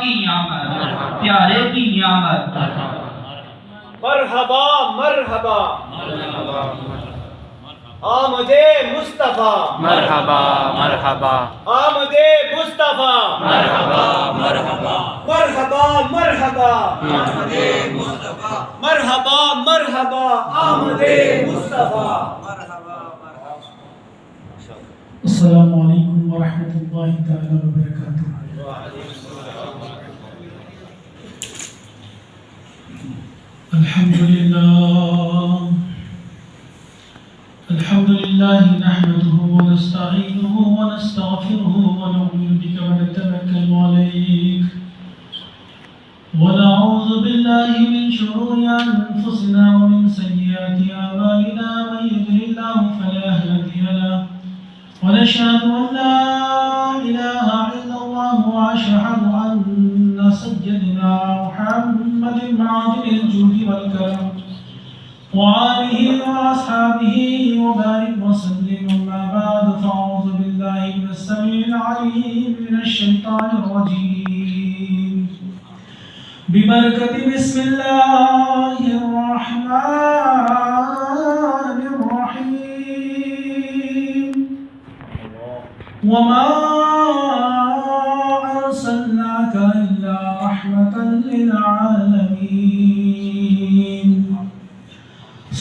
کی آمد، پیارے کی آمد۔ مرحبا مرحبا آمد مصطفیٰ، مرحبا مرحبا آمد مصطفیٰ، مرحبا مرحبا مرحبا مرحبا آمد مصطفیٰ، مرحبا مرحبا آمد مصطفیٰ۔ السلام علیکم ورحمۃ اللہ تعالی وبرکاتہ۔ الحمد لله نحمده ونستعينه ونستغفره ونؤمن بك ونتوكل عليك ونعوذ بالله من شرور أنفسنا ومن سيئات أعمالنا، من يهده الله فلا هادي له ونشهد أن لا إله إلا الله وأشهد أن سيدنا محمد معادن الجود والكرم وآله وأصحابه وبارك وسلم. أما بعد فأعوذ بالله من السميع العليم من الشيطان الرجيم ببركة بسم الله الرحمن الرحيم. وما أرسلناك إلا رحمة للعالمين.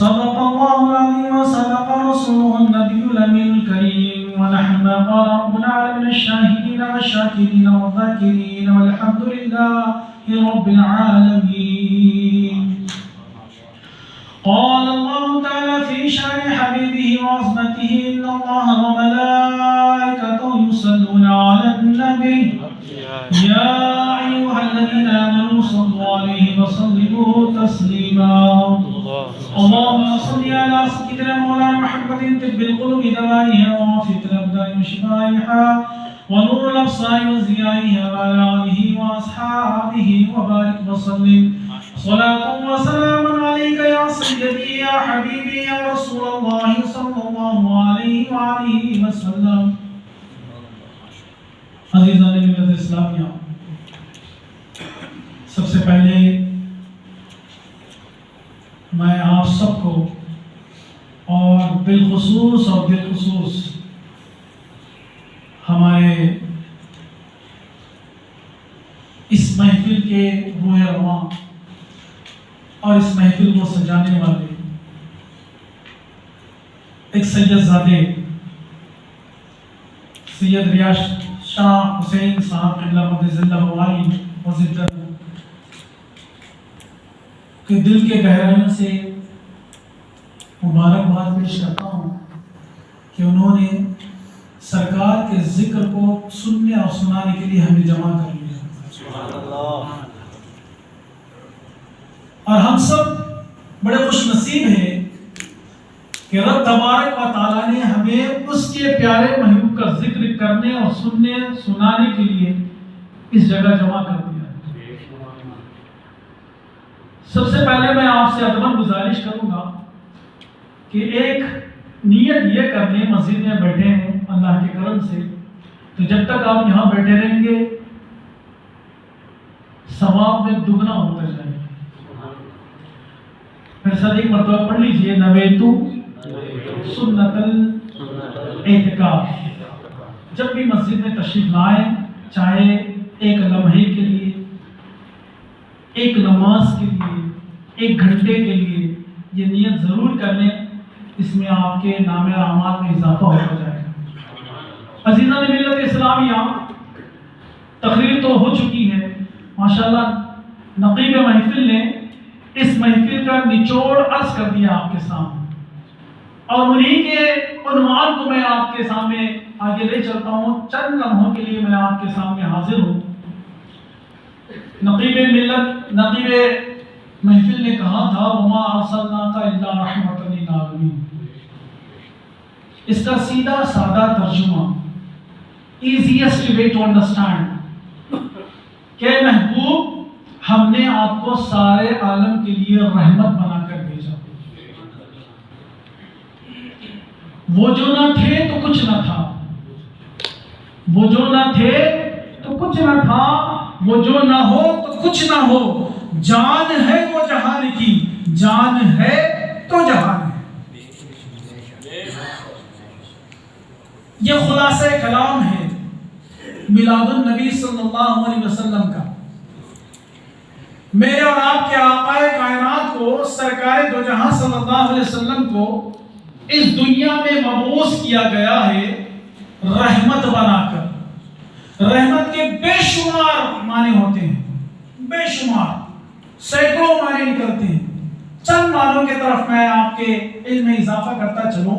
صدق الله العظيم وصدق رسوله النبي الأمين الكريم. ونحن ما قال ربنا من الشاهدين والشاكرين والذاكرين والحمد لله رب العالمين. قال الله تعالى في شأن حبيبه وعظمته: إن الله وملائكته يصلون على النبي يا أيها الذين آمنوا صلوا عليه وسلموا تسليما. اللهم صل على سيدنا مولانا محمد طب القلوب دوائها وعافية الأبدان وشفائها ونور الأبصار وضيائها وعلى آله وأصحابه وبارك وسلم. صلاة وسلام عليك يا سيدي يا حبيبي يا رسول الله صلى الله عليه وآله وسلم. عزیزان ملت اسلامیہ، سب سے پہلے میں آپ سب کو اور بالخصوص ہمارے اس محفل کے روح رواں اور اس محفل کو سجانے والے ایک سید زادے سید ریاض شاہ حسین صاحب قبلہ مقدس اللہ علی وزدہ کہ دل کے گہرائیوں سے مبارکباد پیش کرتا ہوں کہ انہوں نے سرکار کے ذکر کو سننے اور سنانے کے لیے ہمیں جمع کر لیا. اور ہم سب بڑے خوش نصیب ہیں کہ رب تبارک و تعالیٰ نے ہمیں اس کے پیارے محبوب کا ذکر کرنے اور سننے سنانے کے لیے اس جگہ جمع کر دیا. سب سے پہلے میں آپ سے ادباً گزارش کروں گا کہ ایک نیت یہ کر لیں، مسجد میں بیٹھے ہیں اللہ کے کرم سے، تو جب تک آپ یہاں بیٹھے رہیں گے ثواب میں دگنا ہوتا جائے گا. میرے ساتھ ایک مرتبہ پڑھ لیجئے: نویتو سنت الاعتکاف. جب بھی مسجد میں تشریف لائیں، چاہے ایک لمحے کے لیے، ایک نماز کے لیے، ایک گھنٹے کے لیے، یہ نیت ضرور کر لیں، اس میں آپ کے نام اعمال میں اضافہ ہوتا جائے گا. عزیزان ملت اسلامیہ، تقریر تو ہو چکی ہے ماشاءاللہ. نقیب محفل نے اس محفل کا نچوڑ عرض کر دیا آپ کے سامنے، اور انہی کے عنوان کو میں آپ کے سامنے آگے لے چلتا ہوں. چند لمحوں کے لیے میں آپ کے سامنے حاضر ہوں. نقیب ملت، نقیب محفل نے کہا تھا: وما ارسلناک الا رحمۃ للعالمین. اس کا سیدھا سادہ ترجمہ، ایزیسٹ وے ٹو انڈرسٹینڈ، کہ محبوب ہم نے آپ کو سارے عالم کے لیے رحمت بنا کر بھیجا. وہ جو نہ تھے تو کچھ نہ تھا، وہ جو نہ تھے تو کچھ نہ تھا، وہ جو نہ ہو تو کچھ نہ ہو، جان ہے وہ جہان کی، جان ہے تو جہان ہے۔ یہ خلاصہ کلام ہے میلاد النبی صلی اللہ علیہ وسلم کا۔ میرے اور آپ کے آقا کائنات کو، سرکار دو جہاں صلی اللہ علیہ وسلم کو اس دنیا میں مبعوث کیا گیا ہے رحمت بنا کر۔ رحمت کے بے شمار معنی ہوتے ہیں، بے شمار، سینکڑوں معنی نکلتے ہیں۔ چند معنوں کی طرف میں آپ کے علم میں اضافہ کرتا چلوں۔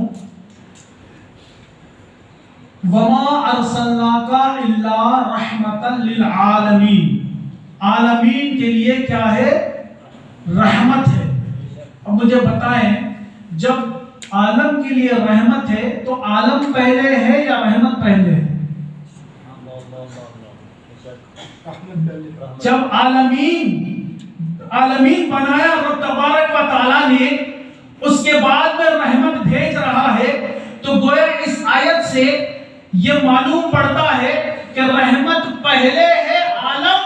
وَمَا أَرْسَلْنَاكَ إِلَّا رَحْمَةً لِلْعَالَمِينَ، عالمین کے لیے کیا ہے؟ رحمت ہے۔ اب مجھے بتائیں، جب عالم کے لیے رحمت ہے تو عالم پہلے ہے یا رحمت پہلے ہے؟ جب عالمین بنایا رب تبارک و تعالی نے، اس کے بعد میں رحمت بھیج رہا ہے، تو گویا اس آیت سے یہ معلوم پڑتا ہے کہ رحمت پہلے ہے، عالم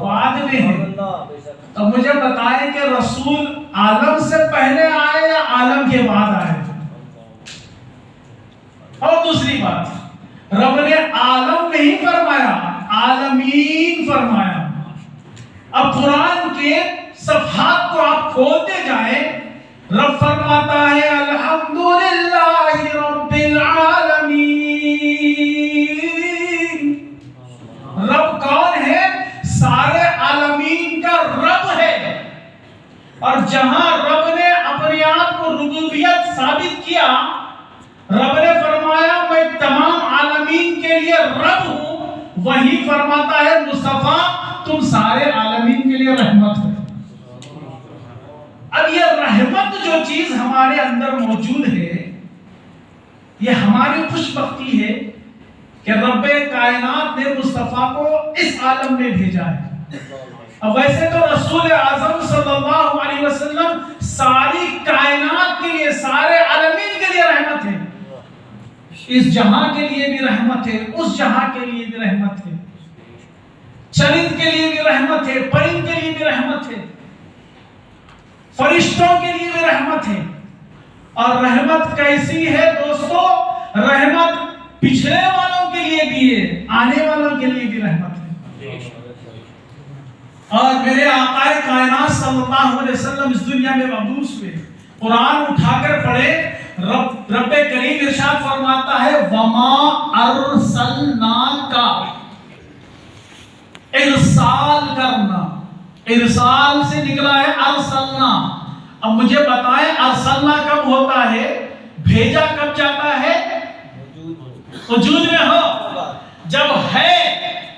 بعد میں ہے۔ تو مجھے بتائیں کہ رسول عالم سے پہلے آئے یا عالم کے بعد آئے؟ اور دوسری بات، رب نے عالم نہیں فرمایا، عالمین فرمایا۔ اب قرآن کے صفحات کو آپ کھولتے جائیں، رب فرماتا ہے الحمدللہ رب العالمین۔ رب کون ہے؟ سارے عالمین کا رب ہے۔ اور جہاں رب نے اپنے آپ کو ربوبیت ثابت کیا، رب نے فرمایا میں تمام عالمین کے لیے رب ہوں، وہی فرماتا ہے مصطفیٰ تم سارے عالمین کے لیے رحمت ہو۔ اب یہ رحمت جو چیز ہمارے اندر موجود ہے، یہ ہماری خوش بختی ہے کہ رب کائنات نے مصطفیٰ کو اس عالم میں بھیجا ہے۔ اب ویسے تو رسول اعظم صلی اللہ علیہ وسلم ساری کائنات کے لیے، سارے عالمین کے لیے رحمت ہے۔ اس جہاں کے لیے بھی رحمت ہے، اس جہاں کے لیے بھی رحمت ہے، چرند کے لیے بھی رحمت ہے، پرند کے لیے بھی رحمت ہے، فرشتوں کے لیے بھی رحمت ہے۔ اور رحمت کیسی ہے دوستو؟ رحمت پچھلے والوں کے لیے بھی ہے، آنے والوں کے لیے بھی رحمت ہے۔ اور میرے آقا کائنات صلی اللہ علیہ وسلم اس دنیا میں مبعوث ہوئے، قرآن اٹھا کر پڑھے، رب کریم ارشاد فرماتا ہے وَمَا أَرْسَلْنَاكَ، ارسال کرنا، ارسال سے نکلا ہے ارسلنا۔ اب مجھے بتائیں ارسلنا کب ہوتا ہے؟ بھیجا کب جاتا ہے؟ وجود میں ہو، جب ہے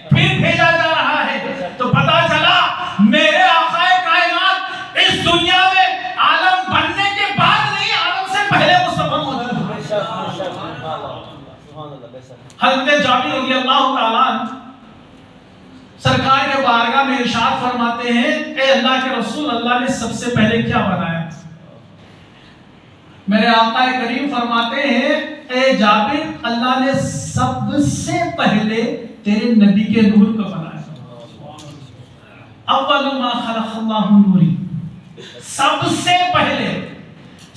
پھر بھیجا جا رہا ہے۔ تو پتا چلا میرے آقا کائنات اس دنیا میں عالم بننے کے بعد نہیں، عالم سے پہلے مصطفیٰ موجود ہے۔ حضرت جابر رضی اللہ تعالیٰ عنہ سرکار کے بارگاہ میں ارشاد فرماتے ہیں اے اللہ کے رسول، اللہ نے سب سے پہلے کیا بنایا؟ میرے آقا کریم فرماتے ہیں اے جابر، اللہ نے سب سے پہلے تیرے نبی کے نور کو بنایا۔ اول ما خلق اللہ نوری، سب سے پہلے،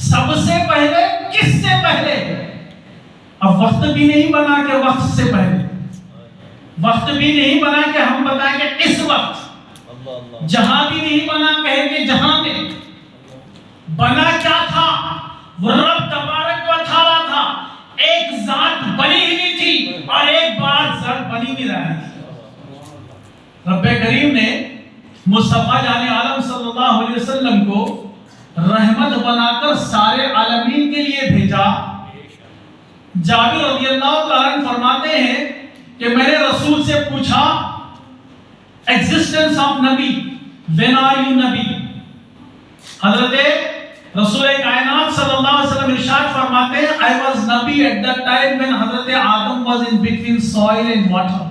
سب سے پہلے، کس سے پہلے؟ اب وقت بھی نہیں بنا کہ وقت سے پہلے، وقت بھی نہیں بنا کہ ہم بتائیں کہ اس وقت، جہاں بھی نہیں بنا کہیں کہ جہاں میں بنا کیا تھا؟ وہ رب تبارک و تعالیٰ تھا۔ ایک ذات بنی ہی نہیں تھی اور ایک بات ذات بنی نہیں رہی تھی۔ رب کریم نے مصطفیٰ جان عالم صلی اللہ علیہ وسلم کو رحمت بنا کر سارے عالمین کے لیے بھیجا۔ جابر رضی اللہ عنہ فرماتے ہیں کہ میں نے رسول سے پوچھا ایگزسٹنس آف نبی، when are you نبی؟ حضرت رسول کائنات صلی اللہ علیہ وسلم ارشاد فرماتے ہیں I was نبی at that time when حضرت آدم was in between soil and water۔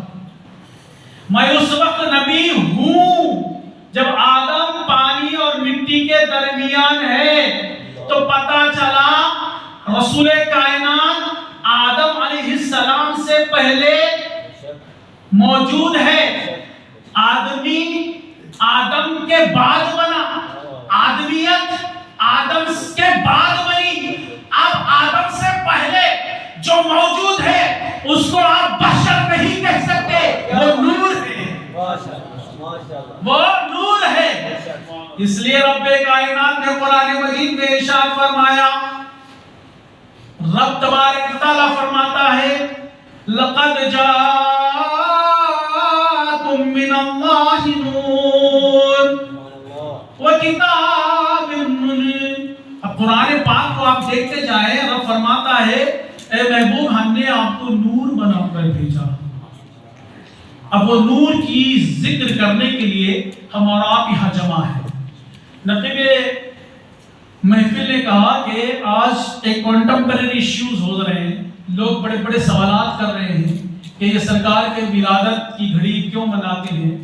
میں اس وقت نبی ہوں جب آدم پانی اور مٹی کے درمیان ہے۔ تو پتا چلا رسول کائنات آدم علیہ السلام سے پہلے موجود ہے۔ آدمی آدم کے بعد بنا، آدمیت آدم کے بعد بنی. اب آدم سے پہلے جو موجود ہے اس کو آپ بشر نہیں کہہ سکتے، وہ نور ہے، وہ نور ہے. اس لیے رب کائنات نے قرآن مجید میں ارشاد فرمایا، رب تبارک و تعالیٰ فرماتا ہے لَقَدْ جَاءَكُم مِّنَ اللَّهِ نُورٌ وَكِتَابٌ مُّبِينٌ. اب قرآن پاک کو آپ دیکھتے جائیں، رب فرماتا ہے اے محبوب ہم نے آپ کو نور بنا کر بھیجا. اب وہ نور کی ذکر کرنے کے لیے ہم اور آپ یہاں جمع ہیں. نقیب محفل نے کہا کہ آج ایک کنٹمپریری ایشوز ہو رہے ہیں، لوگ بڑے بڑے سوالات کر رہے ہیں کہ یہ سرکار کے ولادت کی گھڑی کیوں مناتے ہیں.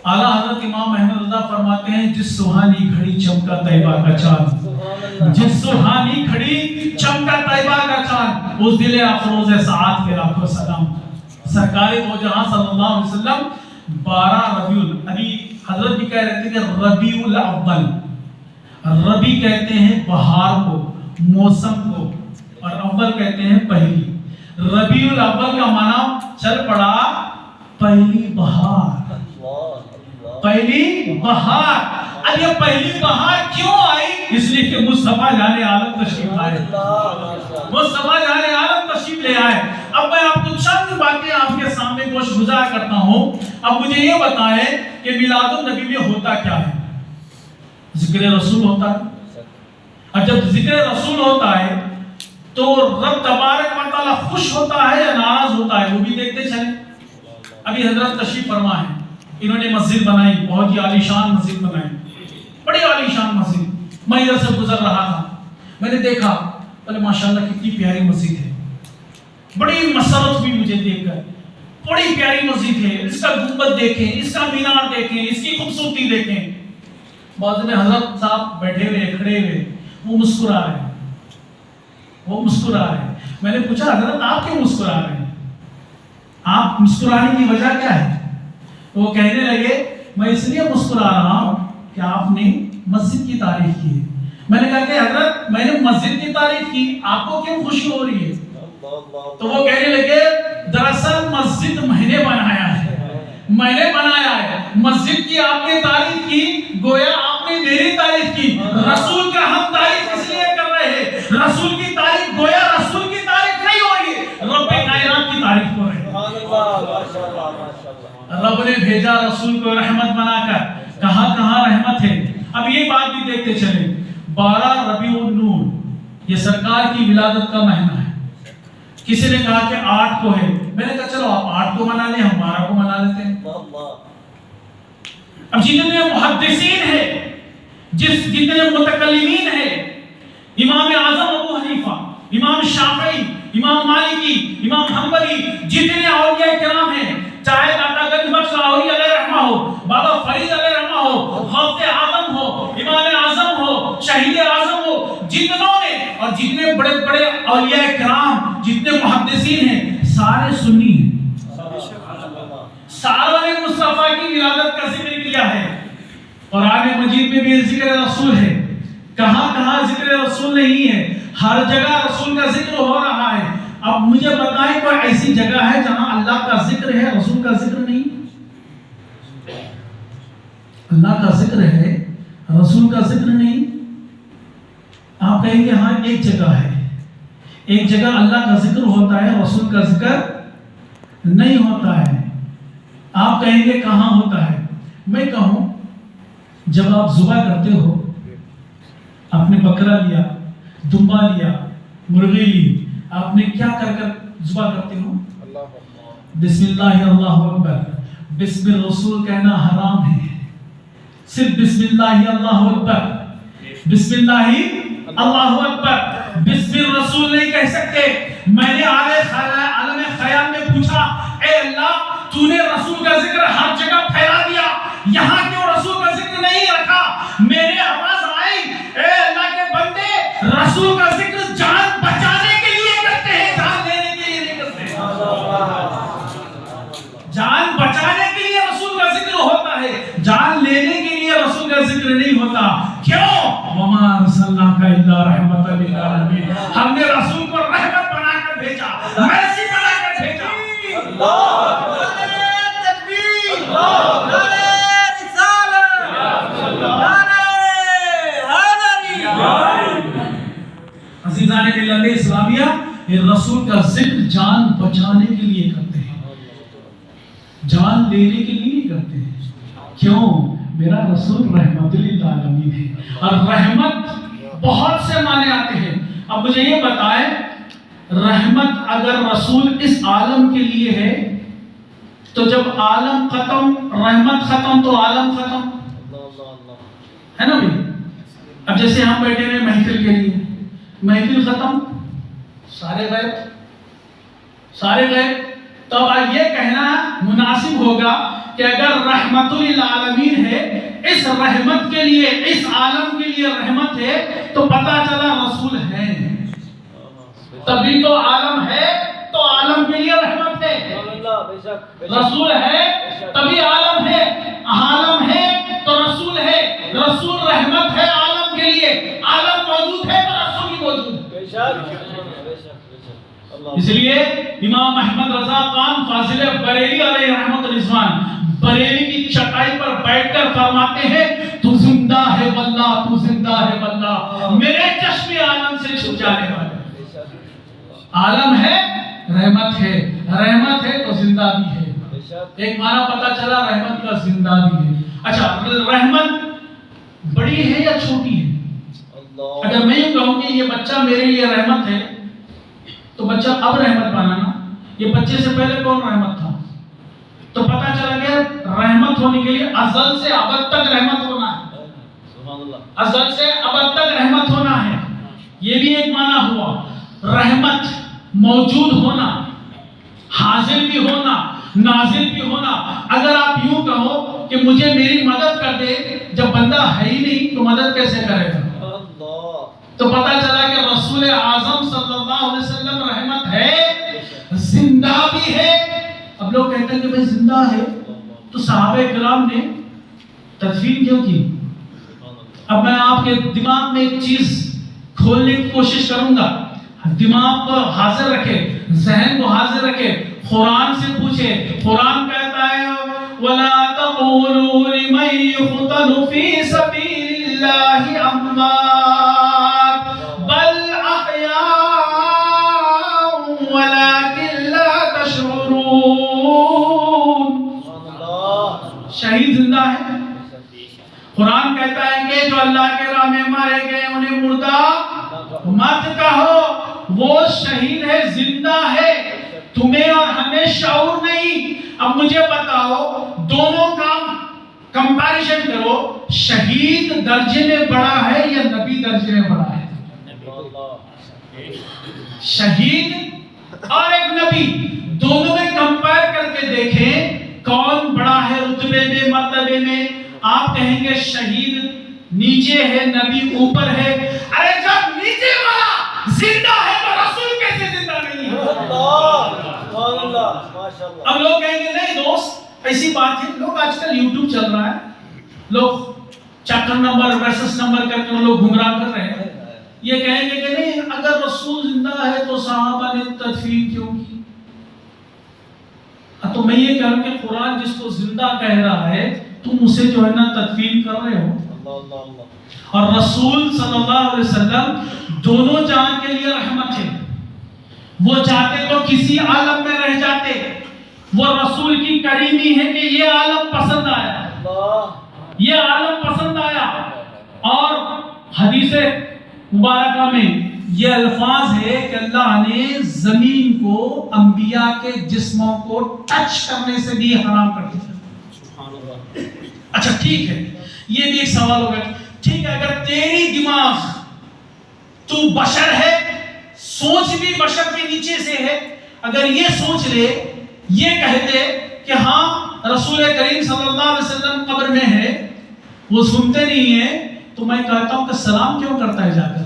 اعلیٰ حضرت امام احمد رضا فرماتے ہیں جس سہانی گھڑی چمکا طیبہ کا چاند، جس سہانی گھڑی چمکا طیبہ کا چاند، اس دل افروز سعادت کے لاکھوں سلام. سرکار دو جہاں صلی اللہ علیہ وسلم 12 ربیع ابھی حضرت بھی کہہ رہے تھے کہ ربیع الاول، ربی کہتے ہیں بہار کو، موسم کو، اور اول کہتے ہیں پہلی. ربیع الاول کا معنی چل پڑا پہلی بہار، پہلی بہار. اب یہ پہلی بہار کیوں آئی؟ اس لیے کہ مصطفیٰ جان عالم تشریف آئے، مصطفیٰ جان عالم تشریف لے آئے. اب میں آپ کو چند باتیں آپ کے سامنے گوش گزار کرتا ہوں. اب مجھے یہ بتائیں کہ میلاد النبی میں ہوتا کیا ہے؟ ذکر رسول ہوتا ہے. اور جب ذکر رسول ہوتا ہے تو رب تبارک و تعالیٰ خوش ہوتا ہے یا ناراض ہوتا ہے، وہ بھی دیکھتے چلیں. ابھی حضرت تشریف فرما ہے، انہوں نے مسجد بنائی، بہت ہی عالی شان مسجد بنائی، بڑی عالی شان مسجد. میں ادھر سے گزر رہا تھا، میں نے دیکھا بولے ماشاءاللہ کتنی پیاری مسجد ہے. بڑی مسرت ہوئی مجھے دیکھ کر، بڑی پیاری مسجد ہے. اس کا گنبد دیکھیں، اس کا مینار دیکھیں، اس کی خوبصورتی دیکھیں. بعد میں حضرت صاحب بیٹھے ہوئے کھڑے ہوئے، وہ مسکرا رہے ہیں، وہ مسکرا رہے ہیں. میں نے پوچھا حضرت آپ کیوں مسکرا رہے ہیں، آپ مسکرانے کی وجہ کیا ہے؟ وہ کہنے لگے میں اس لیے مسکرا رہا ہوں کہ آپ نے مسجد کی تعریف کی ہے. میں نے کہا کہ حضرت میں نے مسجد کی تعریف کی، آپ کو کیوں خوشی ہو رہی ہے؟ تو وہ کہنے لگے دراصل مسجد میں نے بنایا ہے، میں نے بنایا ہے. مسجد کی آپ نے تعریف کی گویا آپ نے میری تعریف کی. رسول کا ہم تعریف اس لیے کر رہے ہیں، رسول کی تعریف گویا رسول کی تعریف نہیں ہوگی، رب کائنات کی تعریف ہو رہی ہے. رب نے بھیجا رسول کو رحمت بنا کر، کہاں کہاں رحمت ہے. اب یہ بات بھی دیکھتے چلیں، 12 ربیع النور یہ سرکار کی ولادت کا مہینہ ہے. کسی نے کہا کہ 8 کو ہے، میں نے کہا چلو آپ 8 کو منا لیں، ہم 12 کو منا لیتے ہیں. اب جتنے محدثین ہیں، جتنے متکلمین ہیں، امام اعظم ابو حنیفہ، امام شافعی، امام مالکی، امام حنبلی، جتنے اولیاء کرام ہیں، چاہے داتا گنج بخش لاہوری علیہ رحمہ ہو، بابا فرید علیہ رحمہ ہو، غوث اعظم ہو، امام اعظم ہو، شہید اعظم ہو، جتنوں نے اور جتنے بڑے بڑے اولیاء کرام، جتنے محدثین ہیں، سارے سنی ہیں. ساروں نے مصطفیٰ کی ولادت کا ذکر کیا ہے. قرآن مجید میں بھی ذکر رسول ہے، کہاں کہاں ذکر رسول نہیں ہے، ہر جگہ رسول کا ذکر ہو رہا ہے. اب مجھے بتائیں کوئی ایسی جگہ ہے جہاں اللہ کا ذکر ہے رسول کا ذکر نہیں؟ اللہ کا ذکر ہے رسول کا ذکر نہیں. آپ کہیں گے ہاں ایک جگہ ہے، ایک جگہ اللہ کا ذکر ہوتا ہے رسول کا ذکر نہیں ہوتا ہے. آپ کہیں گے کہاں ہوتا ہے؟ میں کہوں جب آپ ذبح کرتے ہو، آپ نے بکرا لیا، دمبا لیا، مرغی لی، آپ نے کیا کر کر ذبح کرتے ہو؟ بسم اللہ اللہ اکبر. بسم الرسول کہنا حرام ہے، صرف بسم اللہ اللہ اکبر، بسم اللہ اللہ اکبر، بسم الرسول نہیں کہہ سکتے. میں نے عالم خیال میں پوچھا اے اللہ تو نے رسول کا ذکر ہر جگہ پھیلا دیا، یہاں کیوں رسول کا ذکر نہیں رکھا؟ میرے آواز آئی اے اللہ کے بندے رسول کا ذکر جان بچانے کے لیے کرتے ہیں، جان دینے کے لیے نہیں کرتے. جان بچانے کے لیے رسول نہیں ہوتا. کیوں؟ وما ارسلناک الا رحمۃ للعالمین. ہم نے رسول کو رحمت بنا کر بھیجا, مرسی بنا کر بھیجا. عزیزان ملت اسلامیہ, یہ رسول کا ذکر جان بچانے کے لیے کرتے ہیں, جان لینے کے لیے نہیں کرتے ہیں. کیوں؟ میرا رسول رحمت للعالمین ہے, اور رحمت بہت سے معنی آتے ہیں. اب مجھے یہ بتائیں, رحمت اگر رسول اس عالم کے لیے ہے تو جب عالم ختم, رحمت ختم تو عالم ختم ہے نا بھائی. اب جیسے ہم بیٹھے ہوئے محفل کے لیے, محفل ختم, سارے غائب, سارے غائب. تو اب یہ کہنا مناسب ہوگا کہ اگر رحمت للعالمین ہے, اس رحمت کے لیے, اس عالم کے لیے رحمت ہے, تو پتا چلا رسول ہے, تبھی تو عالم ہے, تو عالم کے لیے رحمت ہے. رسول ہے تبھی عالم ہے, عالم ہے تو رسول ہے, رسول رحمت ہے عالم کے لیے, عالم موجود ہے تو رسول بھی موجود ہے. اس لیے امام احمد رضا خان فاضل بریلی علیہ رحمت رضوان بریلی کی چٹائی پر بیٹھ کر فرماتے ہیں, تو زندہ ہے واللہ, تو زندہ ہے واللہ, میرے چشم عالم سے چھپ جانے والا. عالم ہے, رحمت ہے, رحمت ہے تو زندہ بھی ہے. ایک معنی پتا چلا رحمت کا زندہ بھی ہے. اچھا, رحمت بڑی ہے یا چھوٹی ہے؟ اگر میں یہ کہوں کہ یہ بچہ میرے لیے رحمت ہے, تو بچہ اب رحمت بنا نا, یہ بچے سے پہلے کون رحمت تھا؟ تو پتا چلا گیا رحمت ہونے کے لیے ازل سے ابد تک رحمت ہونا ہے, ازل سے ابد تک رحمت ہونا ہے. یہ بھی ایک معنی ہوا. رحمت موجود ہونا, حاضر بھی ہونا, نازل بھی ہونا. اگر آپ یوں کہو کہ مجھے میری مدد کر دے, جب بندہ ہے ہی نہیں تو مدد کیسے کرے گا؟ تو پتا چلا کہ رسول اعظم صلی اللہ علیہ وسلم رحمت ہے, زندہ بھی ہے. اب لوگ کہتے ہیں کہ بھئی زندہ ہے تو صحابہ کرام نے تدفین کیوں کی؟ اب میں آپ کے دماغ میں ایک چیز کھولنے کی کوشش کروں گا. دماغ کو حاضر رکھے, ذہن کو حاضر رکھے, قرآن سے پوچھے. قرآن کہتا ہے وَلَا تَقُولُوا لِمَن يُقْتَلُ فِي سَبِيلِ اللَّهِ أَمْوَاتٌ بَلْ أَحْيَاءٌ وَلَكِنْ لَا تَشْعُرُونَ. شہید زندہ ہے. قرآن کہتا ہے کہ جو اللہ کے راہ میں مارے گئے انہیں مردہ مت کہو, وہ شہید ہے, زندہ ہے. تمہیں اور ہمیں شعور نہیں. اب مجھے بتاؤ, دونوں کا کمپیریشن کرو, شہید درجے میں بڑا ہے یا نبی درجے میں بڑا ہے؟ شہید اور ایک نبی, دونوں میں کمپیئر کر کے دیکھیں کون بڑا ہے رتبے میں, مرتبے میں. آپ کہیں گے شہید نیچے ہے, نبی اوپر ہے. ارے جب نیچے والا زندہ ہے تو رسول کیسے زندہ نہیں ہے؟ اب لوگ کہیں گے نہیں دوست ایسی بات ہے. لوگ آج کل یوٹیوب چل رہا ہے, لوگ چیپٹر نمبر ورسز نمبر کر کے لوگ گمراہ کر رہے ہیں. یہ کہیں گے کہ نہیں اگر رسول زندہ ہے تو صحابہ نے تدفین کیوں کی؟ تو میں یہ کہوں کہ قرآن جس کو زندہ کہہ رہا ہے تم اسے جو ہے نا تدفین کر رہے ہو. اور رسول صلی اللہ علیہ وسلم دونوں جہاں کے لیے رحمت ہے. وہ چاہتے تو کسی عالم میں رہ جاتے. وہ رسول کی کریمی ہے کہ یہ عالم پسند آیا, یہ عالم پسند آیا. اور حدیث مبارکہ میں یہ الفاظ ہے کہ اللہ نے زمین کو انبیاء کے جسموں کو ٹچ کرنے سے بھی حرام کر دیا. اچھا ٹھیک ہے, یہ بھی ایک سوال ہوگا. ٹھیک ہے, اگر تیری دماغ, تو بشر ہے, سوچ بھی بشر کے نیچے سے ہے, اگر یہ سوچ لے, یہ کہہ دے کہ ہاں رسول کریم صلی اللہ علیہ وسلم قبر میں ہے, وہ سنتے نہیں ہیں, تو میں کہتا ہوں کہ سلام کیوں کرتا ہے جا کر؟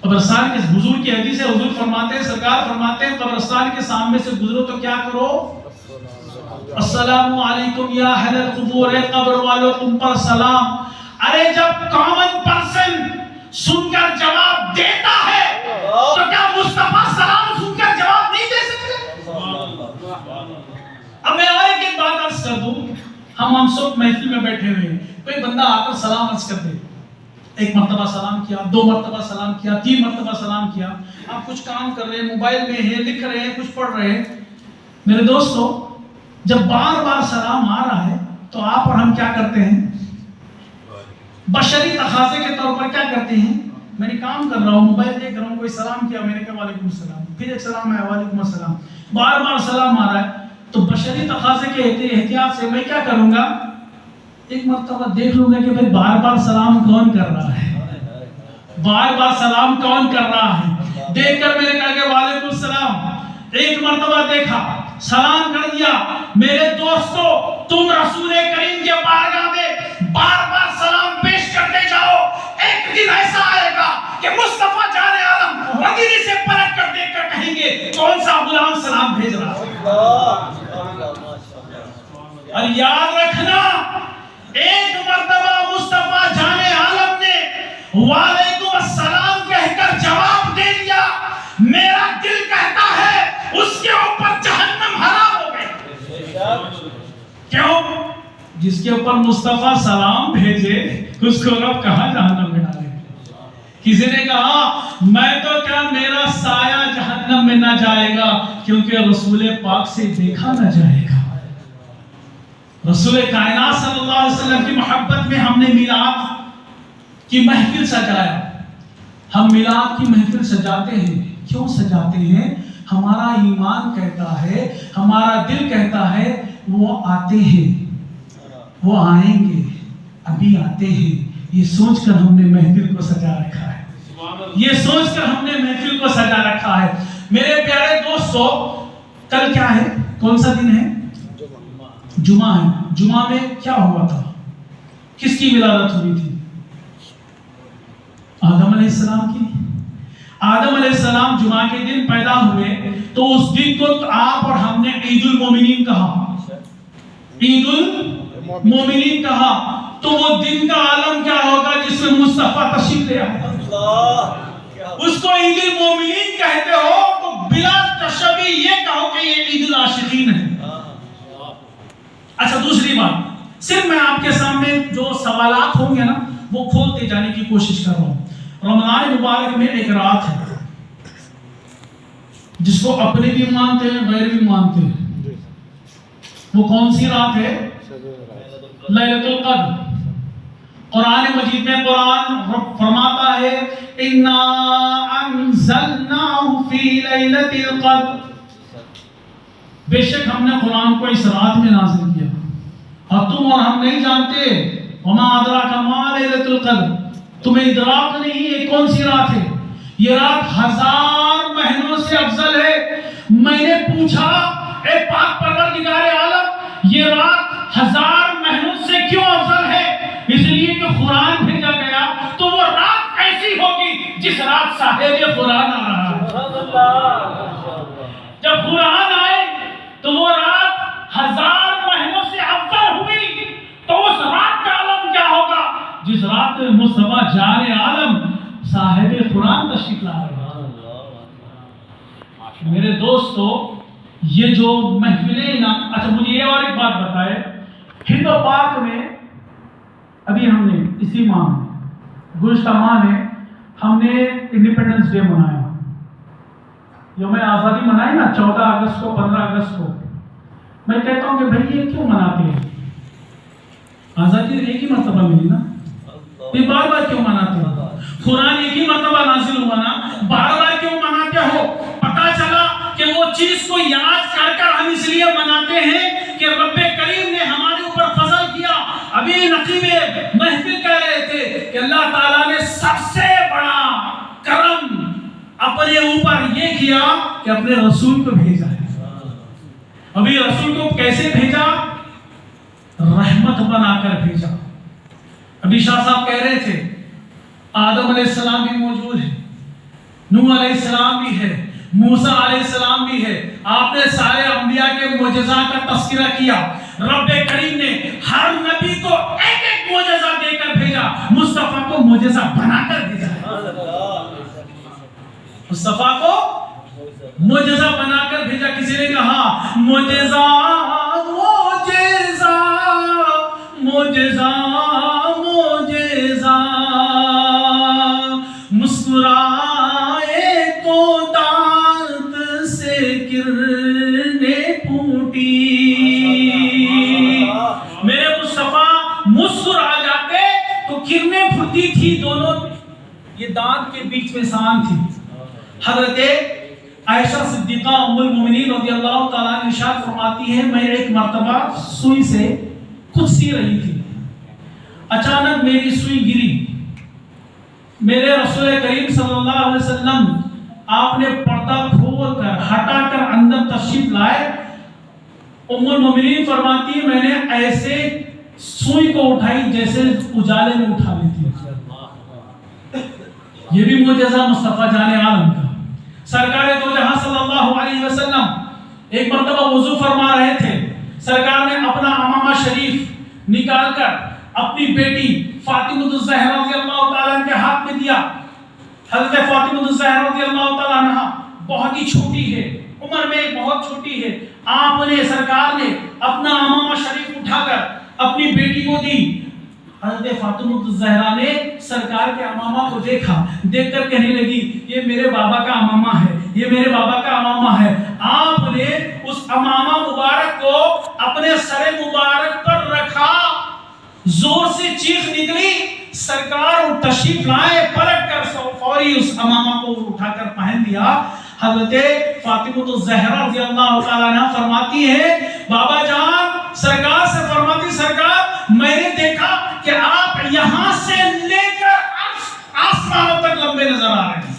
قبرستان کے حضور کی حدیث ہے, حضور فرماتے ہیں, سرکار فرماتے ہیں قبرستان کے سامنے سے گزرو تو کیا کرو؟ السلام علیکم یا اہل القبور، قبر والوں تم پر سلام۔ ارے جب کامن پرسن سن کر جواب دیتا ہے تو کیا مصطفیٰ سلام سن کر جواب نہیں دے سکتے؟ اب میں ایک بات عرض کر دوں، ہم سب محفل میں بیٹھے ہوئے ہیں، کوئی بندہ آ کر سلام عرض کر دے، ایک مرتبہ سلام کیا، 2 مرتبہ سلام کیا، 3 مرتبہ سلام کیا، آپ کچھ کام کر رہے ہیں، موبائل میں ہیں، لکھ رہے ہیں، کچھ پڑھ رہے ہیں، میرے دوستو جب بار بار سلام آ رہا ہے تو آپ اور ہم کیا کرتے ہیں؟ بشری تقاضے کے طور پر کیا کرتے ہیں؟ میں نے کام کر رہا ہوں، موبائل دیکھ رہا ہوں، کوئی سلام کیا، میں نے کہا وعلیکم السلام، پھر ایک سلام ہے وعلیکم السلام، بار بار سلام آ رہا ہے تو بشری تقاضے کے احتیاط سے میں کیا کروں گا؟ ایک مرتبہ دیکھ لوں گا کہ بھائی بار بار سلام کون کر رہا ہے، بار بار سلام کون کر رہا ہے۔ دیکھ کر میں نے کہا کہ وعلیکم السلام، ایک مرتبہ دیکھا، سلام کر دیا۔ میرے دوستو تم رسول کریم کے بارگاہ میں بار بار سلام پیش کرتے جاؤ، ایک دن ایسا آئے گا کہ مصطفیٰ جان عالم مدینے سے پلٹ کر دیکھ کر کہیں گے کون سا غلام سلام بھیج رہا ہے۔ اور یاد رکھنا ایک مرتبہ مصطفیٰ جان عالم نے وعلیکم السلام کہہ کر جواب دے دیا، میرا دل کہتا ہے اس کے اوپر جہنم حرام ہو گئی۔ کیوں؟ جس کے اوپر مصطفیٰ سلام بھیجے اس کو رب کہاں جہنم میں ڈالے۔ کسی نے کہا میں تو کیا میرا سایہ جہنم میں نہ جائے گا کیونکہ رسول پاک سے دیکھا نہ جائے گا۔ رسول کائنات صلی اللہ علیہ وسلم کی محبت میں ہم نے میلاد کی محفل سجایا۔ ہم میلاد کی محفل سجاتے ہیں، کیوں سجاتے ہیں؟ ہمارا ایمان کہتا ہے، ہمارا دل کہتا ہے وہ آتے ہیں، وہ آئیں گے، ابھی آتے ہیں، یہ سوچ کر ہم نے محفل کو سجا رکھا ہے، یہ سوچ کر ہم نے محفل کو سجا رکھا ہے۔ میرے پیارے دوستو کل کیا ہے؟ کون سا دن ہے؟ جمعہ ہے۔ جمعہ میں کیا ہوا تھا؟ کس کی ولادت ہوئی تھی؟ آدم علیہ السلام کی۔ آدم علیہ السلام جمعہ کے دن پیدا ہوئے تو اس دن کو آپ اور ہم نے عید المومنین کہا، عید المومنین کہا۔ تو وہ دن کا عالم کیا ہوگا جس میں مصطفیٰ تشریف لے آئے، اس کو عید المومنین کہتے ہو تو بلا تشبیہ یہ کہو کہ یہ عید العاشقین ہے۔ اچھا دوسری بات، صرف میں آپ کے سامنے جو سوالات ہوں گے نا وہ کھولتے جانے کی کوشش کر رہا ہوں۔ رمضان مبارک میں ایک رات ہے جس کو اپنے بھی مانتے ہیں غیر بھی مانتے ہیں، وہ کون سی رات ہے؟ لیلۃ القدر۔ قرآن مجید میں قرآن فرماتا ہے اِنَّا أَنزَلْنَاهُ فِي لَيْلَةِ الْقَدْرِ، بے شک ہم نے قرآن کو اس رات میں نازل کیا اور تم اور ہم نہیں جانتے۔ وَمَا أَدْرَاكَ مَا لَيْلَةُ الْقَدْرِ، تمہیں ادراک نہیں ہے کون سی رات ہے۔ یہ رات 1000 مہینوں سے افضل ہے۔ میں نے پوچھا اے پاک پروردگار عالم یہ رات 1000 مہینوں سے کیوں افضل ہے؟ اس لیے کہ قرآن بھیجا گیا، تو وہ رات ایسی ہوگی جس رات صاحب قرآن آ رہا ہے۔ جب قرآن آئے تو وہ رات 1000 مہینوں سے افضل ہوئی، تو اس رات کا عالم کیا ہوگا جس رات میں مصطفیٰ جان عالم صاحب قرآن تشریف لا رہے ہیں۔ میرے دوستو یہ جو محفلیں نا، اچھا مجھے یہ اور ایک بات بتائے، ہند و پاک میں ابھی ہم نے اسی ماہ میں گزشتہ ماہ میں ہم نے انڈیپینڈنس ڈے منایا، یوم آزادی منائی نا 14 اگست کو 15 اگست کو۔ میں کہتا ہوں کہ بھائی یہ کیوں مناتے ہیں؟ آزادی ایک ہی مرتبہ ملی نا، یہ بار بار کیوں مناتے ہو؟ قرآن ایک ہی مرتبہ نازل ہوا نا، بار بار کیوں مناتے ہو؟ پتا چلا کہ وہ چیز کو یاد کر کر ہم اس لیے مناتے ہیں کہ رب کریم نے ہمارے اوپر فضل کیا۔ ابھی نقیب محفل کہہ رہے تھے کہ اللہ تعالیٰ نے سب سے بڑا کرم اپنے اوپر یہ کیا کہ اپنے رسول کو بھیجا ہے۔ ابھی رسول کو کیسے بھیجا؟ رحمت بنا کر بھیجا۔ ابھی شاہ صاحب کہہ رہے تھے آدم علیہ السلام بھی موجود ہے، نوح علیہ السلام بھی ہے، موسیٰ علیہ السلام بھی ہے. آپ نے سارے انبیاء کے معجزات کا تذکرہ کیا. رب کریم نے ہر نبی کو ایک ایک معجزہ دے کر بھیجا. مصطفیٰ کو معجزہ بنا کر بھیجا. مصطفیٰ کو معجزہ بنا کر بھیجا. کسی نے کہا معجزہ معجزہ معجزہ معجزہ مسکرائے تو دانت سے کرنے پھوٹی. میرے مصطفیٰ مسکرا جاتے تو کرنے پھوٹی تھی. دونوں یہ دانت کے بیچ میں سان تھی. حضرت عائشہ صدیقہ ام المومنین رضی اللہ تعالیٰ عنہ ارشاد فرماتی ہے میں ایک مرتبہ سوئی سے کچھ سی رہی تھی. اچانک میری سوئی گری. میرے رسول کریم صلی اللہ علیہ وسلم آپ نے پردہ کھول کر ہٹا کر اندر تشریف لائے. ام المومنین فرماتی ہے میں نے ایسے سوئی کو اٹھائی جیسے اجالے میں اٹھا لیتی. یہ بھی معجزہ مصطفیٰ جان عالم کا. سرکار دو جہاں صلی اللہ علیہ وسلم ایک مرتبہ وضو فرما رہے تھے. سرکار نے اپنا امامہ شریف نکال کر اپنی بیٹی فاطمہ الزہرا رضی اللہ تعالیٰ عنہ کے ہاتھ میں دیا. حضرت فاطمہ الزہرا رضی اللہ تعالیٰ عنہ بہت ہی چھوٹی ہے, عمر میں بہت چھوٹی ہے. آپ نے سرکار نے اپنا امامہ شریف اٹھا کر اپنی بیٹی کو دی. حضرت فاطمہ الزہرا نے سرکار کے امامہ کو دیکھا. دیکھ کر کہنے لگی یہ میرے بابا کا امامہ ہے, یہ میرے بابا کا امامہ ہے. آپ نے اس امامہ مبارک کو اپنے سر مبارک پر رکھا. زور سے چیخ نکلی. سرکار تشریف لائے, پلٹ کر فوری اس امامہ کو اٹھا کر پہن دیا. حضرت فاطمہ الزہرا رضی اللہ تعالیٰ عنہ فرماتی ہے بابا جان سرکار سے فرماتی سرکار میں نے دیکھا کہ آپ یہاں سے لے کر آسمانوں تک لمبے نظر آ رہے ہیں.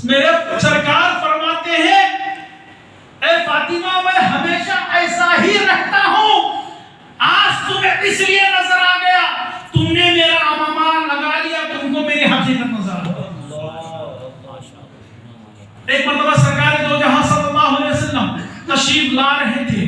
میرے سرکار فرماتے ہیں اے فاطمہ میں ہمیشہ ایسا ہی رہتا ہوں, آج تمہیں اس لیے نظر آ گیا تم نے میرا امامہ لگا لیا, تم کو میری حقیقت نظر آ گئی. ایک مرتبہ سرکار دو جہاں صلی اللہ علیہ وسلم تشریف لا رہے تھے.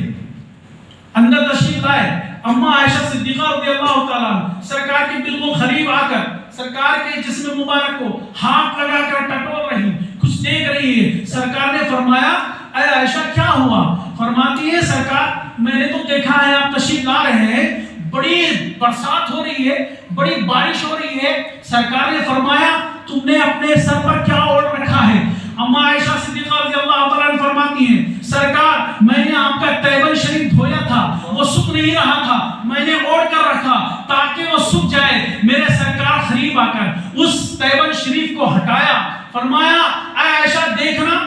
اندر تشریف لائے. اما عائشہ صدیقہ رضی اللہ تعالیٰ سرکار کے بالکل قریب آ کر سرکار کے جسم مبارک کو ہاتھ لگا کر ٹٹول رہی, کچھ دیکھ رہی ہے. سرکار نے فرمایا اے عائشہ کیا ہوا؟ فرماتی ہے سرکار میں نے تو دیکھا ہے آپ تشریف لا رہے ہیں, بڑی برسات ہو رہی ہے, بڑی بارش ہو رہی ہے. سرکار نے فرمایا تم نے اپنے سر پر کیا اوڑھ رکھا ہے؟ اما عائشہ صدیقہ رضی اللہ تعالیٰ عنہ فرماتی ہیں سرکار میں نے آپ کا تیبن شریف دھویا تھا, وہ سوکھ نہیں رہا تھا, میں نے اوڑھ کر رکھا تاکہ وہ سوکھ جائے. میرے سرکار قریب آ کر اس تیبن شریف کو ہٹایا. فرمایا اے عائشہ دیکھنا.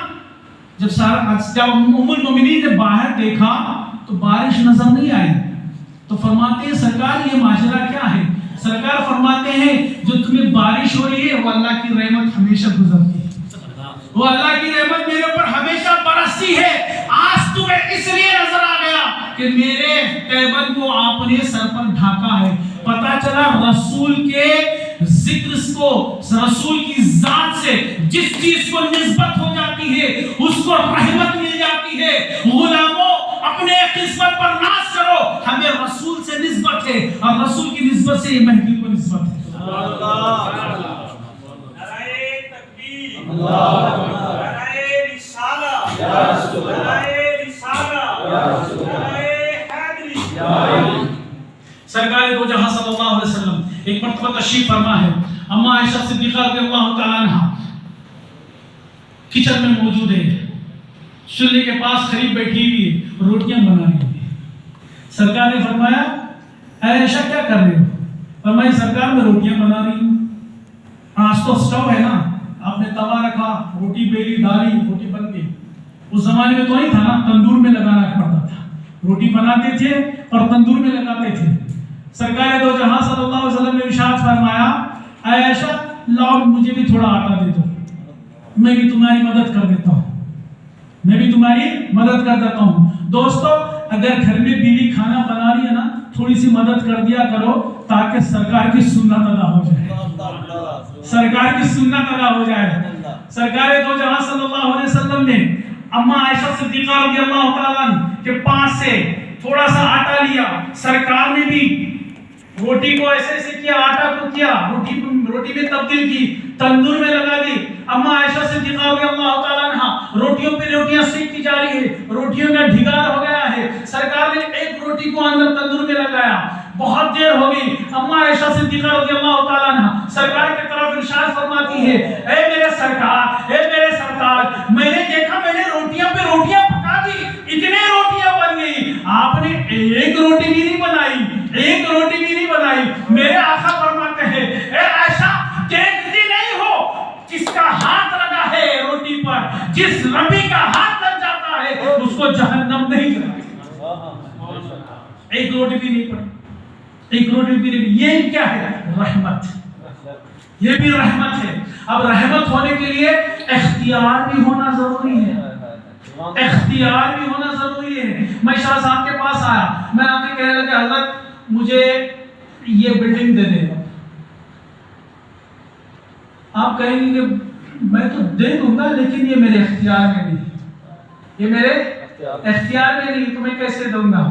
جب ام المومنین نے باہر دیکھا تو بارش نظر نہیں آئی تو فرماتے ہیں سرکار یہ ماجرا کیا ہے؟ سرکار فرماتے ہیں جو تمہیں بارش ہو رہی ہے وہ اللہ کی رحمت ہمیشہ گزرتی ہے, وہ اللہ کی رحمت میرے اوپر ہمیشہ برستی ہے. آج تمہیں اس لیے نظر آ گیا کہ میرے تیبن کو آپ نے سر پر ڈھانکا ہے. پتا چلا رسول کے ذکر کو, رسول کی ذات سے جس چیز کو نسبت ہو جاتی ہے اس کو رحمت مل جاتی ہے. غلاموں اپنے قسمت پر ناز کرو, ہمیں رسول سے نسبت ہے اور رسول کی نسبت سے یہ مہدی کو نسبت ہے. سرکار دو جہاں صلی اللہ علیہ وسلم ایک مرتبہ تشریف فرما ہے. اما عائشہ صدیقہ رضی اللہ تعالیٰ عنہ کچن میں موجود ہے, چولہے کے پاس قریب بیٹھی ہوئی روٹیاں بنا رہی ہے. سرکار نے فرمایا اے عائشہ کیا کر رہے ہو؟ فرمایا سرکار میں روٹیاں بنا رہی ہوں. آج تو سٹو ہے نا, آپ نے توا رکھا, روٹی بیلی ڈالی, روٹی بن گئی. اس زمانے میں تو نہیں تھا نا, تندور میں لگانا پڑتا تھا. روٹی بناتے تھے اور تندور میں لگاتے تھے. سرکار دو جہاں صلی اللہ علیہ وسلم نے ارشاد فرمایا اے عائشہ لاؤ مجھے بھی تھوڑا آٹا دے دو, میں بھی تمہاری مدد کر دیتا ہوں, میں بھی تمہاری مدد کر دیتا ہوں. دوستو اگر گھر میں بیوی کھانا بنا رہی ہے نا, تھوڑی سی مدد کر دیا کرو, تاکہ سرکار کی سنت ادا ہو جائے، سرکار کی سنت ادا ہو جائے۔ سرکار دو جہاں صلی اللہ علیہ وسلم نے اما عائشہ صدیقہ رضی اللہ تعالیٰ عنہ کے پاس سے تھوڑا سا آٹا لیا، سرکار نے بھی روٹی کو ایسے کیا، آٹا کو کیا، روٹی میں تبدیل کی، تندور میں لگا دی۔ اما عائشہ صدیقہ رضی اللہ تعالیٰ عنہ روٹیوں پہ روٹیاں سیکتی جا رہی ہے، روٹیوں کا ڈھگار ہو گیا ہے۔ سرکار نے ایک روٹی کو اندر تندور میں لگایا، بہت دیر ہو گئی۔ اما عائشہ صدیقہ رضی اللہ تعالیٰ عنہ سرکار کی طرف ارشاد فرماتی ہے، اے میرے سرکار، اے میرے سرتاج، میں نے دیکھا میں نے روٹیاں پہ روٹیاں پکا دی، اتنے روٹیاں بن گئی، آپ نے ایک روٹی بھی نہیں بنائی، ایک روٹی بھی نہیں بنائی۔ میرے آقا فرماتے ہیں، اے عائشہ دیکھتی نہیں ہو جس کا ہاتھ لگا ہے روٹی پر، جس ربی کا ہاتھ لگ جاتا ہے اس کو جہنم نہیں جلاتی۔ ایک روٹی بھی نہیں پڑی، ایک روٹی بھی نہیں۔ یہ کیا ہے؟ رحمت، یہ بھی رحمت ہے۔ اب رحمت ہونے کے لیے اختیار بھی ہونا ضروری ہے، اختیار بھی ہونا ضروری ہے۔ میں شاہ صاحب کے پاس آیا، میں آ کے کہنے لگا حضرت مجھے یہ بلڈنگ دے دے۔ آپ کہیں گے کہ میں تو دے دوں گا لیکن یہ میرے اختیار میں نہیں، یہ میرے اختیار میں نہیں، تو میں کیسے دوں گا؟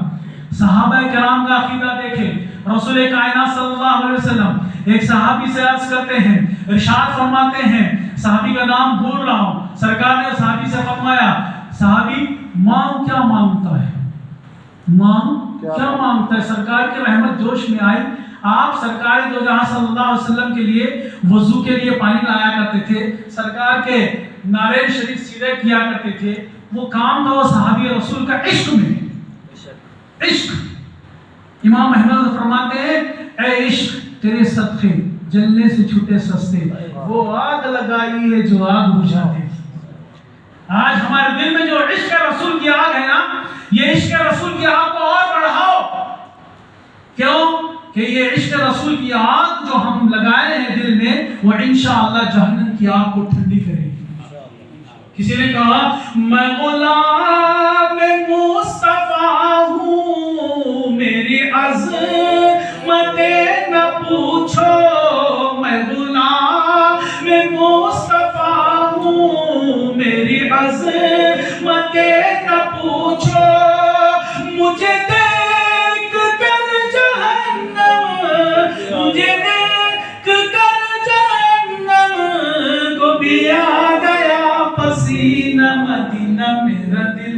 صحابہ کرام کا عقیدہ دیکھیں۔ رسول کائنات صلی اللہ علیہ وسلم ایک صحابی سے عرض کرتے ہیں، ارشاد فرماتے ہیں، صحابی کا نام بھول رہا ہوں، سرکار نے صحابی سے فرمایا، صحابی مانگ کیا مانگتا ہے، مانگ کیا مانگتا ہے؟ سرکار کی رحمت جوش میں آئی۔ آپ سرکار دو جہاں صلی اللہ علیہ وسلم کے لیے وضو کے لیے پانی لایا کرتے تھے، سرکار کے نعرین شریف سیدھے کیا کرتے تھے، وہ کام تھا وہ صحابی رسول کا عشق میں، عشق۔ امام احمد فرماتے ہیں، اے عشق تیرے صدقے جلنے سے چھوٹے سستے، وہ آگ لگائی ہے جو آگ بجھا دے۔ آج ہمارے دل میں جو عشق رسول کی آگ ہے نا، یہ عشق رسول کی آگ کو اور بڑھاؤ۔ کیوں کہ یہ عشق رسول کی آگ جو ہم لگائے ہیں دل میں، وہ انشاءاللہ جہنم کی آگ کو ٹھنڈی کرے گی۔ کسی نے کہا میں غلام مصطفیٰ ہوں، میری عظمتیں نہ پوچھو، میں غلام مصطفیٰ ہوں، میری عظمتیں نہ پوچھو، مجھے دیکھ کر جہنم، مجھے دیکھ کر جہنم کو بھی آ گیا پسینہ، مدینہ میرا دل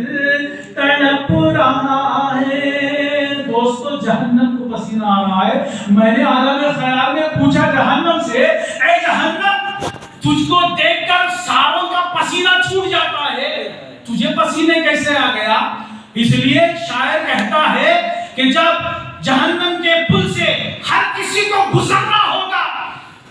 تڑپ رہا ہے۔ دوستو جہنم کو پسینہ آ رہا ہے۔ میں نے عالم خیال میں پوچھا جہنم سے، اے جہنم تجھ کو دیکھ کر ساروں کا پسینہ چھوٹ جاتا ہے، تجھے پسینے کیسے آ گیا؟ اس لیے شاعر کہتا ہے کہ جب جہنم کے پل سے ہر کسی کو گزرنا ہوگا،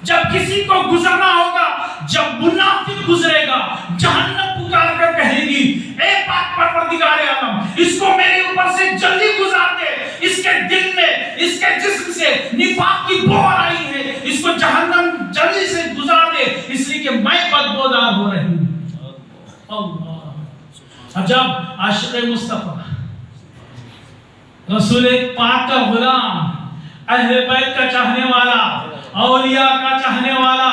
جب کسی کو گزرنا ہوگا، جب منافق گزرے گا، جہنم پکار کر کہے گی، اے پاک پروردگار عالم اس کو میرے اوپر سے جلدی گزار دے، اس کے دل میں، اس کے جسم سے نفاق کی بو آ رہی ہے، اس کو جہنم جلدی سے گزار دے، اس لیے کہ میں بدبودار ہو رہی ہوں۔ اللہ عجب عاشق مصطفیٰ، رسول پاک کا غلام، اہل بیت کا چاہنے والا، اولیاء کا چاہنے والا،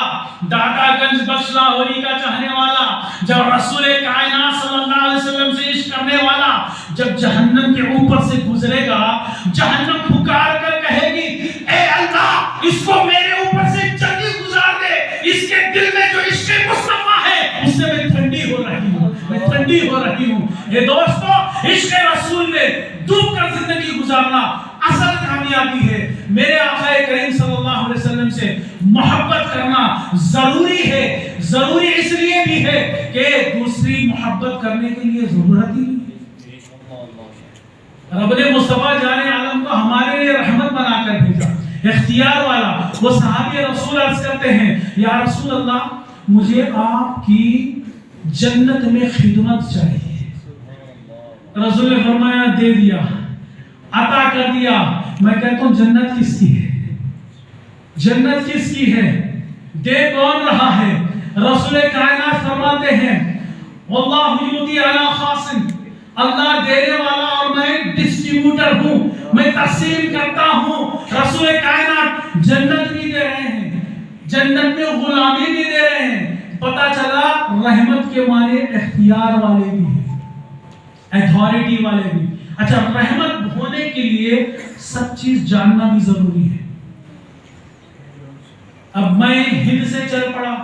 ڈاکا گنج بخش لاہوری کا چاہنے والا، جب رسول کائنات صلی اللہ علیہ وسلم سے عشق کرنے والا جب جہنم کے اوپر سے گزرے گا، جہنم پکار کر کہے گی، اے اللہ اس کو میرے اوپر سے جلدی گزار دے، اس کے دل میں جو عشق مصطفیٰ ہے اس سے میں ٹھنڈی ہو رہی ہوں، میں ٹھنڈی ہو رہی ہوں۔ یہ دوستو عشق رسول میں ڈوب کر زندگی گزارنا اصل کامیابی ہے۔ میرے آقا کریم صلی اللہ علیہ وسلم سے محبت کرنا ضروری ہے، ضروری اس لیے بھی ہے کہ دوسری محبت کرنے کے لیے ضرورت ہی نہیں۔ رب نے مصطفیٰ جان عالم کو ہمارے لیے رحمت بنا کر بھیجا، اختیار والا۔ وہ صحابی رسول عرض کرتے ہیں، یا رسول اللہ مجھے آپ کی جنت میں خدمت چاہیے۔ رسول نے فرمایا دے دیا، عطا کر دیا۔ میں کہتا ہوں جنت کس کی ہے؟ جنت کس کی ہے؟ دے کون رہا ہے؟ رسول کائنات فرماتے ہیں، واللہ یؤتی علی خاصن، اللہ دینے والا اور میں ڈسٹریبیوٹر ہوں، میں تقسیم کرتا ہوں۔ رسول کائنات جنت بھی دے رہے ہیں، جنت میں غلامی بھی دے رہے ہیں۔ پتا چلا رحمت کے معنی اختیار والے بھی ہیں، اتھارٹی والے بھی۔ اچھا، رحمت ہونے کے لیے سب چیز جاننا بھی ضروری ہے۔ اب میں ہند سے چل پڑا،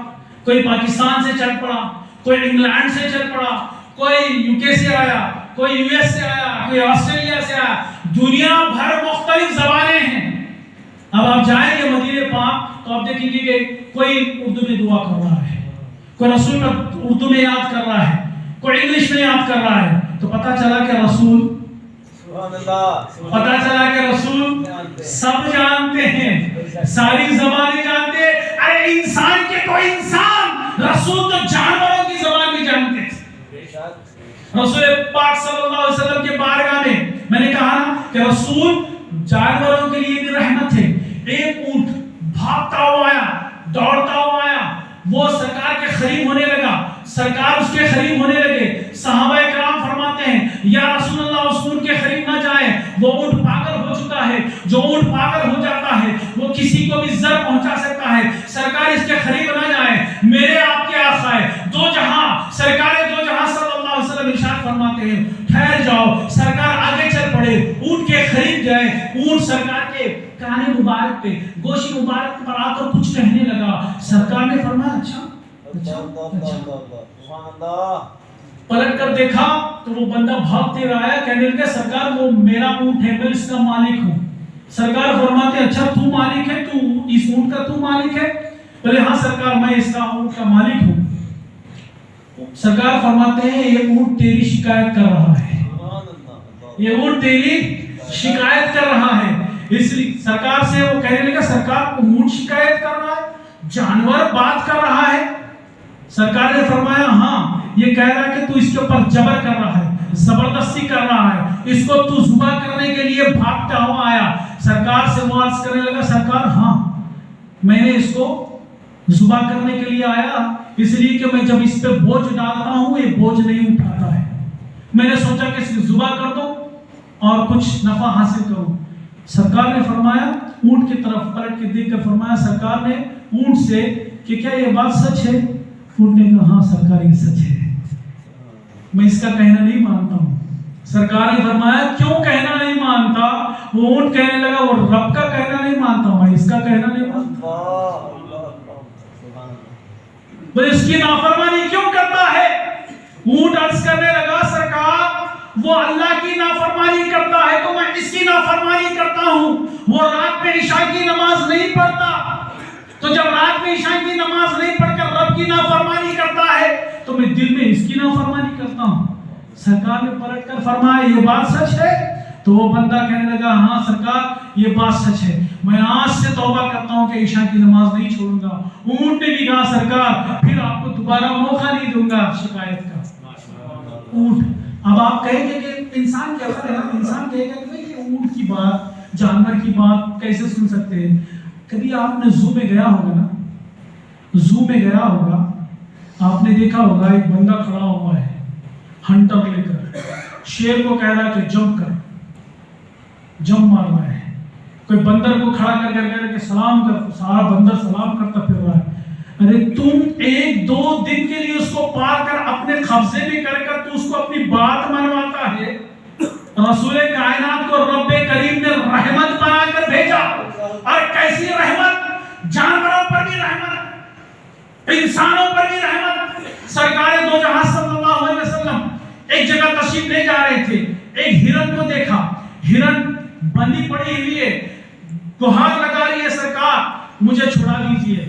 کوئی پاکستان سے چل پڑا، کوئی انگلینڈ سے چل پڑا، کوئی یو کے سے آیا، کوئی یو ایس سے آیا، کوئی آسٹریلیا سے آیا، دنیا بھر مختلف زبانیں ہیں۔ اب آپ جائیں گے مدینہ پاک تو آپ دیکھیں گے کہ کوئی اردو میں دعا کر رہا ہے، کوئی رسول کا اردو میں یاد کر رہا ہے، کوئی انگلش میں یاد کر رہا ہے۔ تو پتا چلا کہ رسول سب جانتے ہیں، ساری زبانیں جانتے ہیں۔ ارے انسان کے تو انسان، رسول تو جانوروں کی زبان بھی جانتے ہیں۔ رسول پاک صلی اللہ علیہ وسلم کے بارگاہ میں نے کہا نا کہ رسول جانوروں کے لیے بھی رحمت ہے۔ ایک اونٹ بھاگتا ہوا آیا، دوڑتا ہوا آیا، وہ سرکار کے قریب ہونے لگا، سرکار اس کے قریب ہونے لگے۔ صحابہ کرام فرماتے ہیں یا رسول اللہ اس اونٹ کے قریب نہ جائیں، وہ اونٹ پاگل ہو چکا ہے۔ جو اونٹ پاگل ہو جاتا ہے وہ کسی کو بھی ضرر پہنچا سکتا ہے، سرکار اس کے قریب نہ جائیں۔ میرے آپ کے آقا ہے دو جہاں، سرکار دو جہاں صلی اللہ علیہ وسلم ارشاد فرماتے ہیں ٹھہر جاؤ۔ سرکار آگے چل پڑے، اونٹ کے قریب گئے، اونٹ سرکار کے کان مبارک پہ، گوشت مبارک پر آ کر کچھ کہنے لگا۔ سرکار نے فرمایا اچھا۔ پلٹ کر دیکھا تو وہ بندہ بھاگتے رہا ہے، کہنے لگا سرکار وہ میرا اونٹ ہے، میں اس کا مالک ہوں۔ سرکار فرماتے اچھا تو مالک ہے، تو اس اونٹ کا تو مالک ہے؟ بولے ہاں سرکار میں اس کا اونٹ کا مالک ہوں۔ سرکار فرماتے ہیں یہ اونٹ تیری شکایت کر رہا ہے، یہ اونٹ تیری شکایت کر رہا ہے۔ اس لیے سرکار سے وہ کہنے لگا سرکار کو اونٹ شکایت کر رہا ہے، جانور بات کر رہا ہے؟ سرکار نے فرمایا ہاں، یہ کہہ رہا ہے کہ تو اس کے اوپر جبر کر رہا ہے، زبردستی کر رہا ہے، اس کو تو ذبح کرنے کے لیے بھاگتا ہوا آیا۔ سرکار سے وہ عرض کرنے لگا سرکار ہاں میں نے اس کو ذبح کرنے کے لیے آیا، اس لیے کہ میں جب اس پہ بوجھ ڈالتا ہوں یہ بوجھ نہیں اٹھاتا ہے، میں نے سوچا کہ اس کو ذبح کر دو اور کچھ نفع حاصل کروں۔ سرکار نے فرمایا اونٹ کی طرف پلٹ کے دیکھ کر فرمایا سرکار نے اونٹ سے کہ کیا یہ بات سچ ہے؟ اونٹ نے کہا ہاں سرکار یہ سچ ہے، میں اس کا کہنا نہیں مانتا ہوں۔ سرکار نے فرمایا کیوں کہنا نہیں مانتا؟ وہ اونٹ کہنے لگا وہ رب کا کہنا نہیں مانتا، میں اس کا کہنا نہیں مانتا۔ وہ اس کی نافرمانی کیوں کرتا ہے؟ اونٹ عرض کرنے لگا سرکار وہ اللہ کی نافرمانی کرتا ہے تو میں اس کی نافرمانی کرتا ہوں۔ وہ رات میں عشاء کی نماز نہیں پڑھتا، تو جب رات میں عشاء کی نماز نہیں پڑھ کر رب کی نافرمانی کرتا ہے تو میں دل میں اس کی نافرمانی کرتا ہوں۔ سرکار نے پلٹ کر فرمایا یہ بات سچ ہے؟ تو وہ بندہ کہنے لگا ہاں سرکار یہ بات سچ ہے، میں آج سے توبہ کرتا ہوں کہ عشاء کی نماز نہیں چھوڑوں گا۔ اونٹ نے بھی کہا سرکار پھر آپ کو دوبارہ موقع نہیں دوں گا شکایت کا۔ اونٹ اب آپ کہیں گے کہ انسان کیا ہے، انسان کہے گا کہ یہ اونٹ کی بات، جانور کی بات کیسے سن سکتے ہیں؟ کبھی آپ نے زو میں گیا ہوگا نا، زو میں گیا ہوگا، آپ نے دیکھا ہوگا ایک بندہ کھڑا ہوا ہے ہنٹر لے کر، شیر کو کہہ رہا ہے کہ جمپ کر، جمپ مار رہا ہے۔ کوئی بندر کو کھڑا کر کہہ رہا ہے کہ سلام کر، سارا بندر سلام کرتا پھر رہا ہے۔ ارے تم ایک دو دن کے لیے اس کو پار کر اپنے قبضے میں کر کر تو اس کو اپنی بات منواتا ہے۔ رسول کائنات کو رب کریم نے رحمت بنا کر بھیجا، اور کیسی رحمت؟ جانوروں پر بھی رحمت، انسانوں پر بھی رحمت۔ سرکار دو جہاں صلی اللہ علیہ وسلم ایک جگہ تشریف لے جا رہے تھے، ایک ہرن کو دیکھا، ہرن بندی پڑی ہوئی ہے، گہار لگا رہی ہے سرکار مجھے چھڑا دیجئے،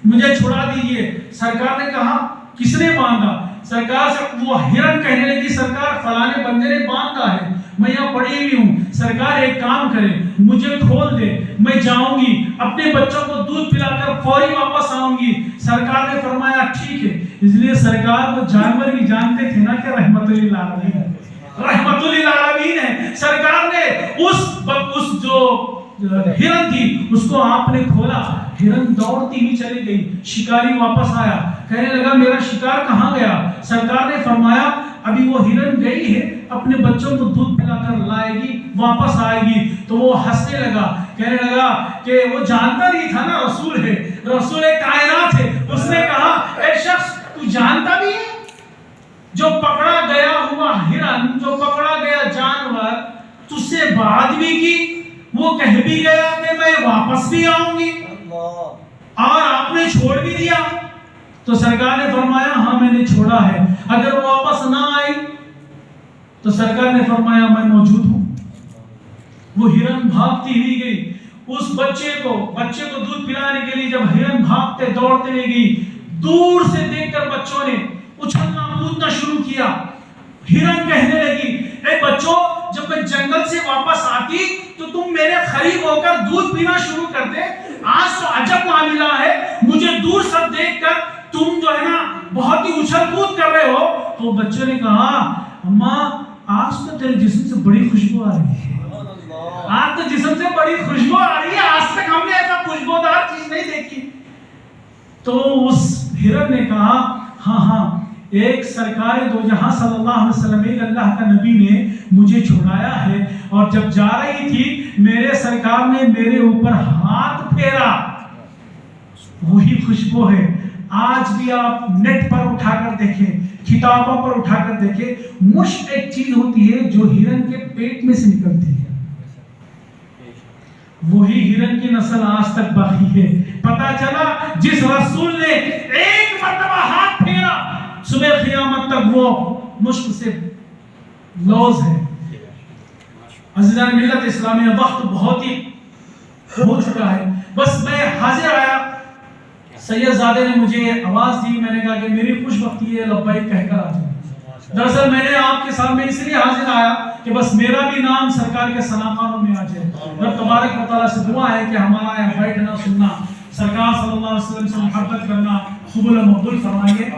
مجھے چھڑا دیجئے۔ سرکار نے کہا کس نے باندھا؟ سرکار سے وہ ہرن کہنے لگی سرکار فلانے بندے نے باندھا ہے، میں یہاں پڑی ہوئی ہوں، سرکار ایک کام کرے مجھے کھول دے، میں جاؤں گی اپنے بچوں کو دودھ پلا کر فوری واپس آؤں گی۔ سرکار نے فرمایا ٹھیک ہے۔ اس لیے سرکار وہ جانور بھی جانتے تھے نا کہ رحمت للعالمین ہے، رحمت للعالمین ہے۔ سرکار نے اس جو ہرن تھی اس کو آپ نے کھولا، ہرن دوڑتی ہوئی چلی گئی، شکاری واپس آیا، کہنے لگا میرا شکار کہاں گیا؟ سرکار نے فرمایا ابھی وہ ہرن گئی ہے، اپنے بچوں کو دودھ پلا کر لائے گی، واپس آئے گی. تو وہ ہنسنے لگا, کہنے لگا کہ وہ جانتا نہیں تھا نا رسول ہے, رسول کائنات ہے. اس نے کہا اے شخص تو جانتا بھی ہے جو پکڑا گیا ہوا ہرن, جو پکڑا گیا جانور تجھ سے بات بھی کی, وہ کہہ بھی گیا کہ میں واپس بھی آؤں گی, اور آپ نے چھوڑ بھی دیا. تو سرکار نے فرمایا ہاں میں نے چھوڑا ہے. اگر وہ واپس نہ آئی تو سرکار نے فرمایا میں موجود ہوں. وہ ہرن بھاگتی ہوئی گئی. اس بچے کو دودھ پلانے کے لیے جب ہرن بھاگتے دوڑتے ہوئے گئی, دور سے دیکھ کر بچوں نے اچھلنا کودنا شروع کیا. ہرن کہنے لگی اے بچوں, جب میں جنگل سے واپس آتی تو تم میرے قریب ہو کر دودھ پینا شروع کرتے, آج تو عجب معاملہ ہے, مجھے دور سے دیکھ کر تم جو ہے نا بہت ہی اچھل کود کر رہے ہو. تو بچوں نے کہا اماں آج تو تیرے جسم سے بڑی خوشبو آ رہی ہے, آج تو جسم سے بڑی خوشبو آ رہی ہے, آج تک ہم نے ایسا خوشبودار چیز نہیں دیکھی. تو اس ہرن نے کہا ہاں ایک سرکار دو جہاں صلی اللہ علیہ وسلم, ایک اللہ کا نبی نے مجھے چھڑایا ہے, اور جب جا رہی تھی میرے سرکار نے میرے اوپر ہاتھ پھیرا, وہی خوشبو ہے. آج بھی آپ نیٹ پر اٹھا کر دیکھیں, کتابوں پر اٹھا کر دیکھیں, مشک ایک چیز ہوتی ہے جو ہرن کے پیٹ میں سے نکلتی ہے, وہی ہرن کی نسل آج تک باقی ہے. پتا چلا جس رسول نے ایک مرتبہ ہاتھ پھیرا صبح قیامت تک وہ مشک سے لوز ہے. عزیزان ملت اسلامیہ, وقت بہت ہی ہو چکا ہے, بس میں حاضر آیا. سید زادے نے مجھے آواز دی, میں نے کہا کہ میری خوش بختی ہے لبیک کہہ کر آ جاؤ. دراصل میں نے آپ کے سامنے اس لیے حاضر آیا کہ بس میرا بھی نام سرکار کے ثناخانوں میں آ جائے. رب تبارک و تعالیٰ سے دعا ہے کہ ہمارا یہاں بیٹھنا سننا, سرکار صلی اللہ علیہ وسلم سے محبت کرنا قبول و مقبول فرمائیے.